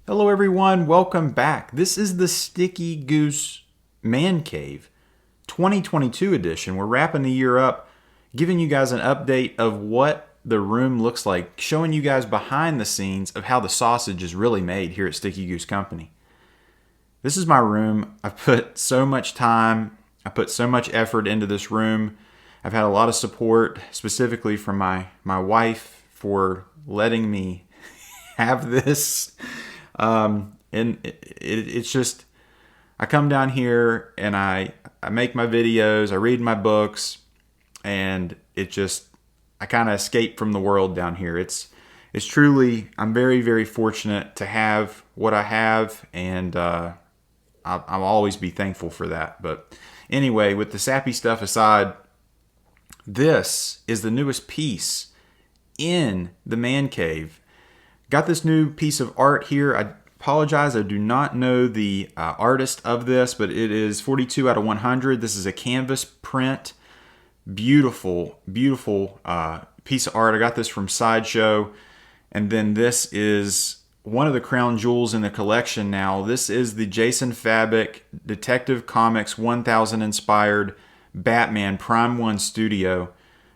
Hello everyone, welcome back. This is the Sticky Goose Man Cave 2022 edition. We're wrapping the year up, giving you guys an update of what the room looks like, showing you guys behind the scenes of how the sausage is really made here at Sticky Goose Company. This is my room. I've put so much time, I put so much effort into this room. I've had a lot of support, specifically from my wife, for letting me have this. And it's just, I come down here and I make my videos, I read my books, and I kind of escape from the world down here. It's truly, I'm very, very fortunate to have what I have, and I'll always be thankful for that. But anyway, with the sappy stuff aside, this is the newest piece in the man cave. Got this new piece of art here. I apologize, I do not know the artist of this, but it is 42 out of 100. This is a canvas print. Beautiful, beautiful piece of art. I got this from Sideshow. And then this is one of the crown jewels in the collection now. This is the Jason Fabok Detective Comics 1000 inspired Batman Prime 1 Studio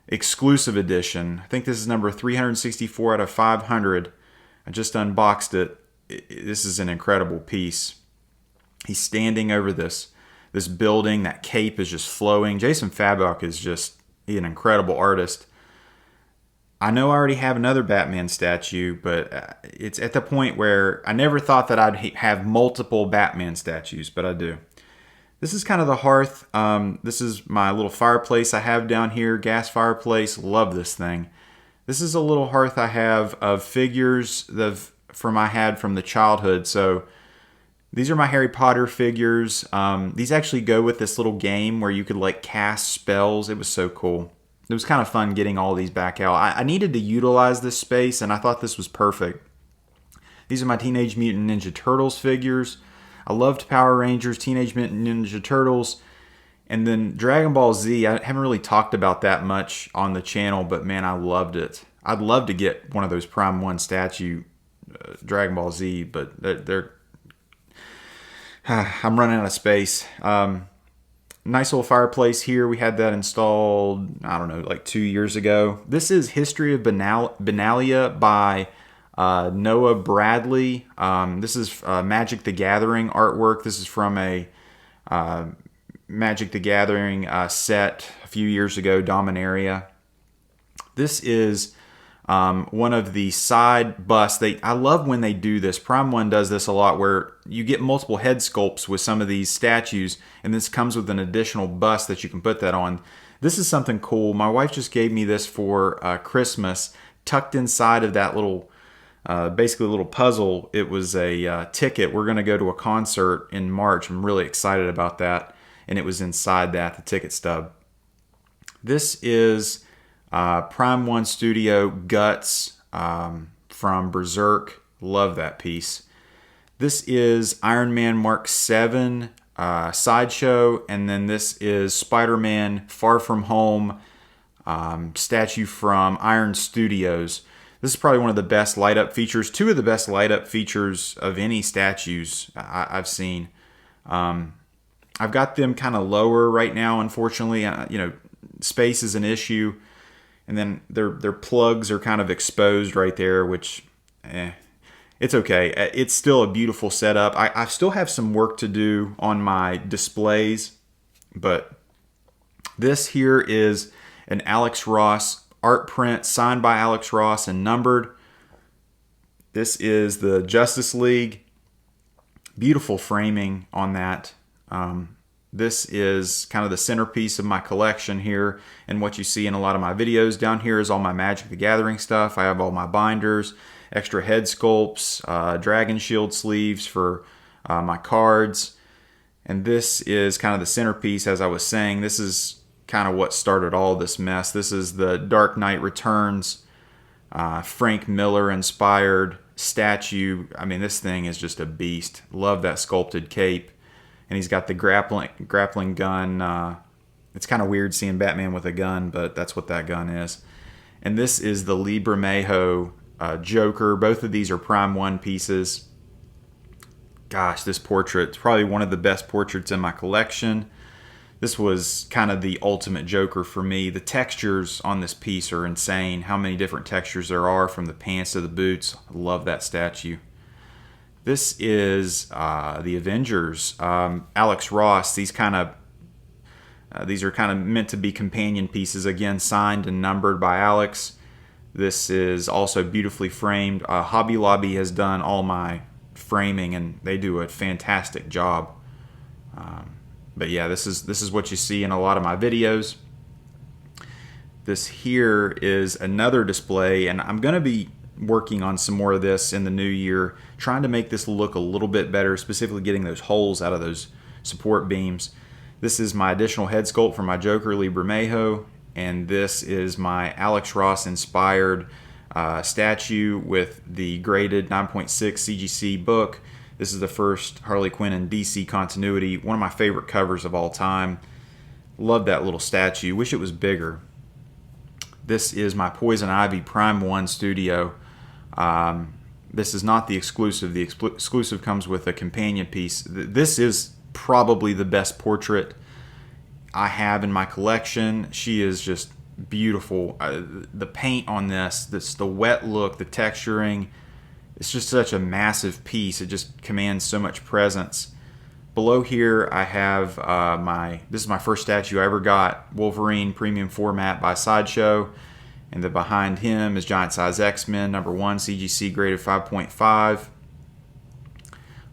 exclusive edition. I think this is number 364 out of 500. I just unboxed it. This is an incredible piece. He's standing over this building. That cape is just flowing. Jason Fabok is just an incredible artist. I know I already have another Batman statue, but it's at the point where I never thought that I'd have multiple Batman statues, but I do. This is kind of the hearth. This is my little fireplace I have down here, gas fireplace. Love this thing. This is a little hearth I have of figures I had from the childhood. So these are my Harry Potter figures. These actually go with this little game where you could like cast spells. It was so cool. It was kind of fun getting all these back out. I needed to utilize this space, and I thought this was perfect. These are my Teenage Mutant Ninja Turtles figures. I loved Power Rangers, Teenage Mutant Ninja Turtles. And then Dragon Ball Z, I haven't really talked about that much on the channel, but man, I loved it. I'd love to get one of those Prime 1 statue Dragon Ball Z, but I'm running out of space. Nice little fireplace here. We had that installed, I don't know, like 2 years ago. This is History of Benalia by Noah Bradley. This is Magic the Gathering artwork. This is from a Magic the Gathering set a few years ago, Dominaria. This is one of the side busts. I love when they do this. Prime 1 does this a lot, where you get multiple head sculpts with some of these statues, and this comes with an additional bust that you can put that on. This is something cool. My wife just gave me this for Christmas. Tucked inside of that little, basically a little puzzle, it was a ticket. We're going to go to a concert in March. I'm really excited about that. And it was inside that, the ticket stub. This is Prime 1 Studio Guts from Berserk. Love that piece. This is Iron Man Mark 7 Sideshow. And then this is Spider-Man Far From Home statue from Iron Studios. This is probably one of the best light-up features. Two of the best light-up features of any statues I've seen. I've got them kind of lower right now, unfortunately. Space is an issue. And then their plugs are kind of exposed right there, which, it's okay. It's still a beautiful setup. I still have some work to do on my displays, but this here is an Alex Ross art print signed by Alex Ross and numbered. This is the Justice League. Beautiful framing on that. This is kind of the centerpiece of my collection here, and what you see in a lot of my videos. Down here is all my Magic the Gathering stuff. I have all my binders, extra head sculpts, Dragon Shield sleeves for my cards. And this is kind of the centerpiece, as I was saying. This is kind of what started all this mess. This is the Dark Knight Returns Frank Miller inspired statue. I mean, this thing is just a beast. Love that sculpted cape. And he's got the grappling gun. It's kind of weird seeing Batman with a gun, but that's what that gun is. And this is the Lee Bermejo Joker. Both of these are Prime 1 pieces. Gosh, this portrait's probably one of the best portraits in my collection. This was kind of the ultimate Joker for me. The textures on this piece are insane. How many different textures there are, from the pants to the boots. I love that statue. This is the Avengers. Alex Ross. These are kind of meant to be companion pieces. Again, signed and numbered by Alex. This is also beautifully framed. Hobby Lobby has done all my framing, and they do a fantastic job. But yeah, this is what you see in a lot of my videos. This here is another display, and I'm going to be working on some more of this in the new year, trying to make this look a little bit better, specifically getting those holes out of those support beams. This is my additional head sculpt for my Joker Libramejo, and this is my Alex Ross inspired statue with the graded 9.6 CGC book. This is the first Harley Quinn in DC continuity. One of my favorite covers of all time. Love that little statue. Wish it was bigger. This is my Poison Ivy Prime 1 Studio. This is not the exclusive. The exclusive comes with a companion piece. This is probably the best portrait I have in my collection. She is just beautiful. The paint on this, the wet look, the texturing, it's just such a massive piece. It just commands so much presence. Below here I have this is my first statue I ever got, Wolverine Premium Format by Sideshow. And then behind him is Giant Size X-Men #1 CGC graded 5.5.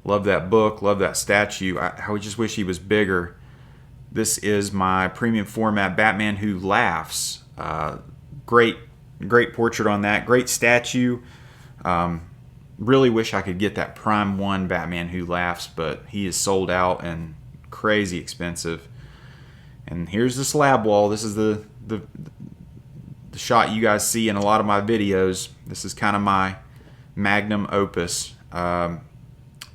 Love that book, love that statue. I just wish he was bigger. This is my Premium Format Batman Who Laughs. Great portrait on that, great statue. Really wish I could get that Prime 1 Batman Who Laughs, but he is sold out and crazy expensive. And here's the slab wall. This is the shot you guys see in a lot of my videos. This is kind of my magnum opus.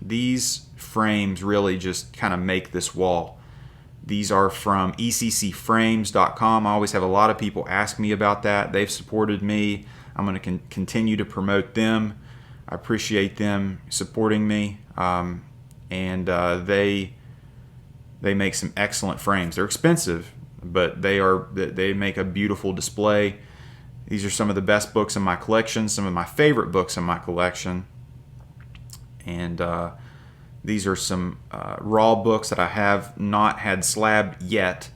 These frames really just kind of make this wall. These are from ECCFrames.com. I always have a lot of people ask me about that. They've supported me. I'm going to continue to promote them. I appreciate them supporting me. They make some excellent frames. They're expensive, but they make a beautiful display. These are some of the best books in my collection, some of my favorite books in my collection. And these are some raw books that I have not had slabbed yet.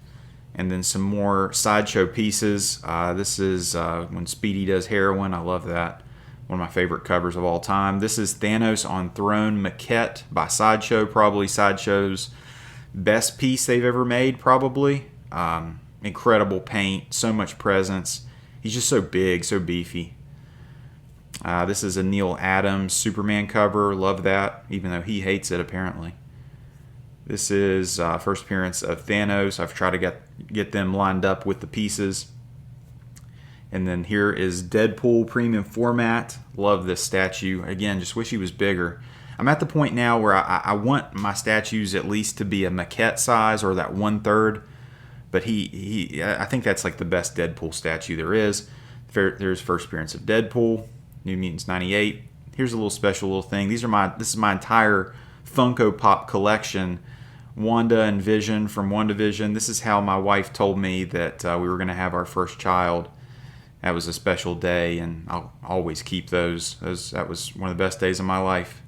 And then some more Sideshow pieces. This is when Speedy does heroin. I love that. One of my favorite covers of all time. This is Thanos on Throne Maquette by Sideshow. Probably Sideshow's best piece they've ever made, probably. Incredible paint, so much presence. He's just so big, so beefy. This is a Neil Adams Superman cover. Love that, even though he hates it apparently. This is first appearance of Thanos. I've tried to get them lined up with the pieces. And then here is Deadpool Premium Format. Love this statue. Again, just wish he was bigger. I'm at the point now where I want my statues at least to be a maquette size, or that 1/3. But I think that's like the best Deadpool statue there is. There's first appearance of Deadpool, New Mutants 98. Here's a little special little thing. This is my entire Funko Pop collection. Wanda and Vision from WandaVision. This is how my wife told me that we were going to have our first child. That was a special day, and I'll always keep those. That was one of the best days of my life.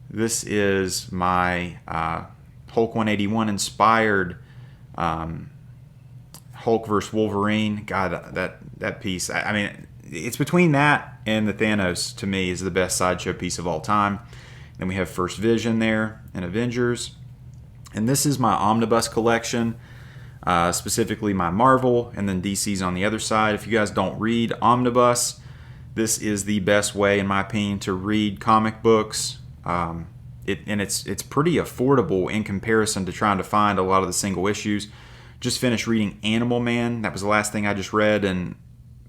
This is my Hulk 181 inspired Hulk vs. Wolverine. God, that piece. I mean, it's between that and the Thanos, to me, is the best Sideshow piece of all time. Then we have First Vision there and Avengers. And this is my Omnibus collection, specifically my Marvel, and then DC's on the other side. If you guys don't read Omnibus, this is the best way, in my opinion, to read comic books. It's pretty affordable in comparison to trying to find a lot of the single issues. Just finished reading Animal Man. That was the last thing I just read, and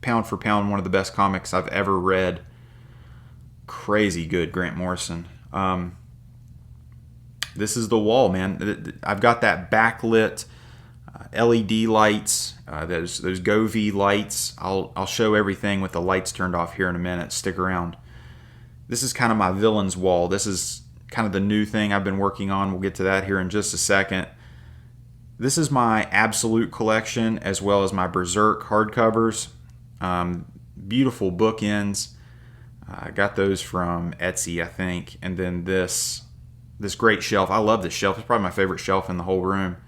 pound for pound, one of the best comics I've ever read. Crazy good, Grant Morrison. This is the wall, man. I've got that backlit LED lights, those Govee lights. I'll show everything with the lights turned off here in a minute. Stick around. This is kind of my villain's wall. This is kind of the new thing I've been working on. We'll get to that here in just a second. This is my Absolute collection as well as my Berserk hardcovers. Beautiful bookends. I got those from Etsy, I think. And then this great shelf. I love this shelf. It's probably my favorite shelf in the whole room.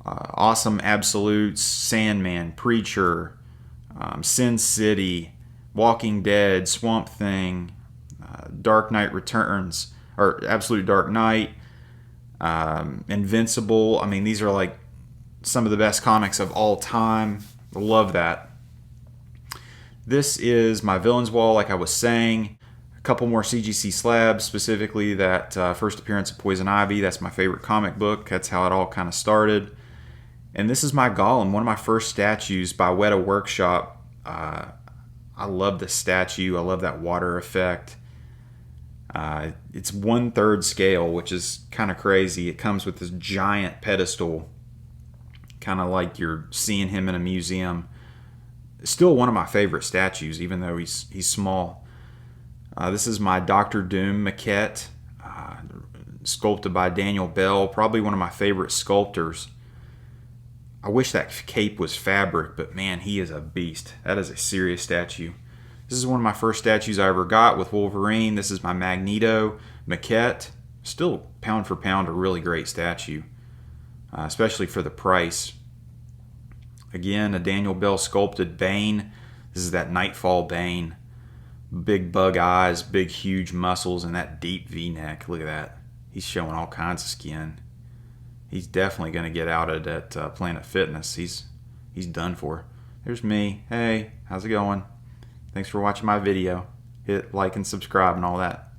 Awesome Absolutes, Sandman, Preacher, Sin City, Walking Dead, Swamp Thing, Dark Knight Returns, or Absolute Dark Knight, Invincible. I mean, these are like some of the best comics of all time. Love that. This is my Villains Wall, like I was saying. A couple more CGC slabs, specifically that first appearance of Poison Ivy. That's my favorite comic book. That's how it all kind of started. And this is my Golem, one of my first statues by Weta Workshop. I love this statue. I love that water effect. It's 1/3 scale, which is kind of crazy. It comes with this giant pedestal, kind of like you're seeing him in a museum. Still one of my favorite statues, even though he's small. This is my Doctor Doom maquette, sculpted by Daniel Bell, probably one of my favorite sculptors. I wish that cape was fabric, but man, he is a beast. That is a serious statue. This is one of my first statues I ever got with Wolverine. This is my Magneto maquette. Still, pound for pound, a really great statue, especially for the price. Again, a Daniel Bell sculpted Bane. This is that Nightfall Bane. Big bug eyes, big huge muscles, and that deep V-neck. Look at that. He's showing all kinds of skin. He's definitely going to get outed at Planet Fitness. He's done for. There's me. Hey, how's it going? Thanks for watching my video. Hit like and subscribe and all that.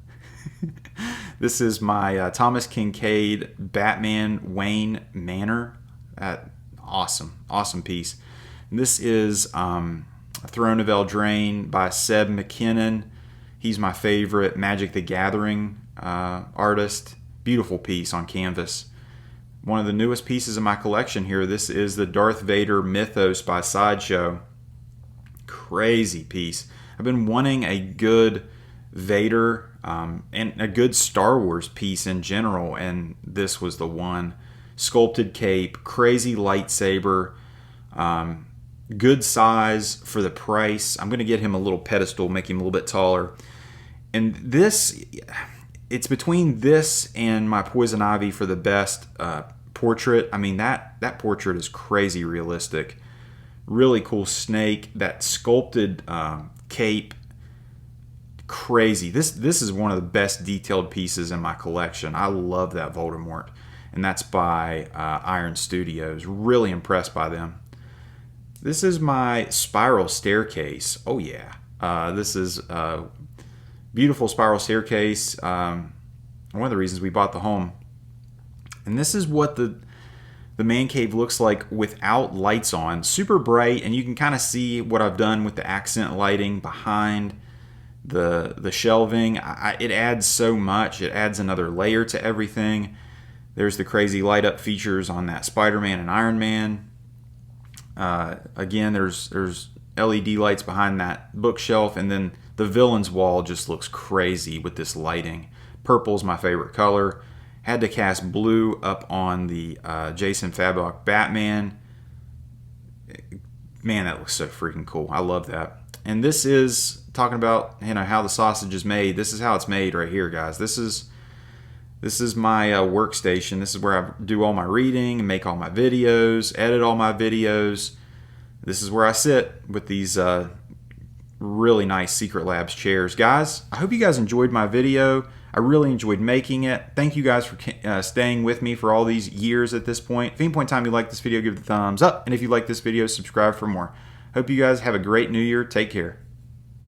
This is my Thomas Kincaid Batman Wayne Manor. Awesome piece. And this is Throne of Eldraine by Seb McKinnon. He's my favorite Magic the Gathering artist. Beautiful piece on canvas. One of the newest pieces of my collection here. This is the Darth Vader Mythos by Sideshow. Crazy piece. I've been wanting a good Vader and a good Star Wars piece in general, and this was the one. Sculpted cape, crazy lightsaber, good size for the price. I'm going to get him a little pedestal, make him a little bit taller. And this, it's between this and my Poison Ivy for the best portrait. I mean, that portrait is crazy realistic. Really cool snake. That sculpted cape, crazy. This is one of the best detailed pieces in my collection. I love that Voldemort. And that's by Iron Studios. Really impressed by them. This is my spiral staircase. Oh yeah. This is a beautiful spiral staircase. One of the reasons we bought the home. And this is what the man cave looks like without lights on. Super bright, and you can kind of see what I've done with the accent lighting behind the shelving. It adds so much. It adds another layer to everything. There's the crazy light up features on that Spider-Man and Iron Man. Again, there's LED lights behind that bookshelf, and then the Villains Wall just looks crazy with this lighting. Purple's my favorite color. Had to cast blue up on the Jason Fabok Batman. Man, that looks so freaking cool. I love that. And this is talking about how the sausage is made. This is how it's made right here, guys. This is my workstation. This is where I do all my reading, make all my videos, edit all my videos. This is where I sit with these really nice Secret Labs chairs. Guys, I hope you guys enjoyed my video. I really enjoyed making it. Thank you guys for staying with me for all these years at this point. If any point in time you like this video, give it a thumbs up. And if you like this video, subscribe for more. Hope you guys have a great new year. Take care.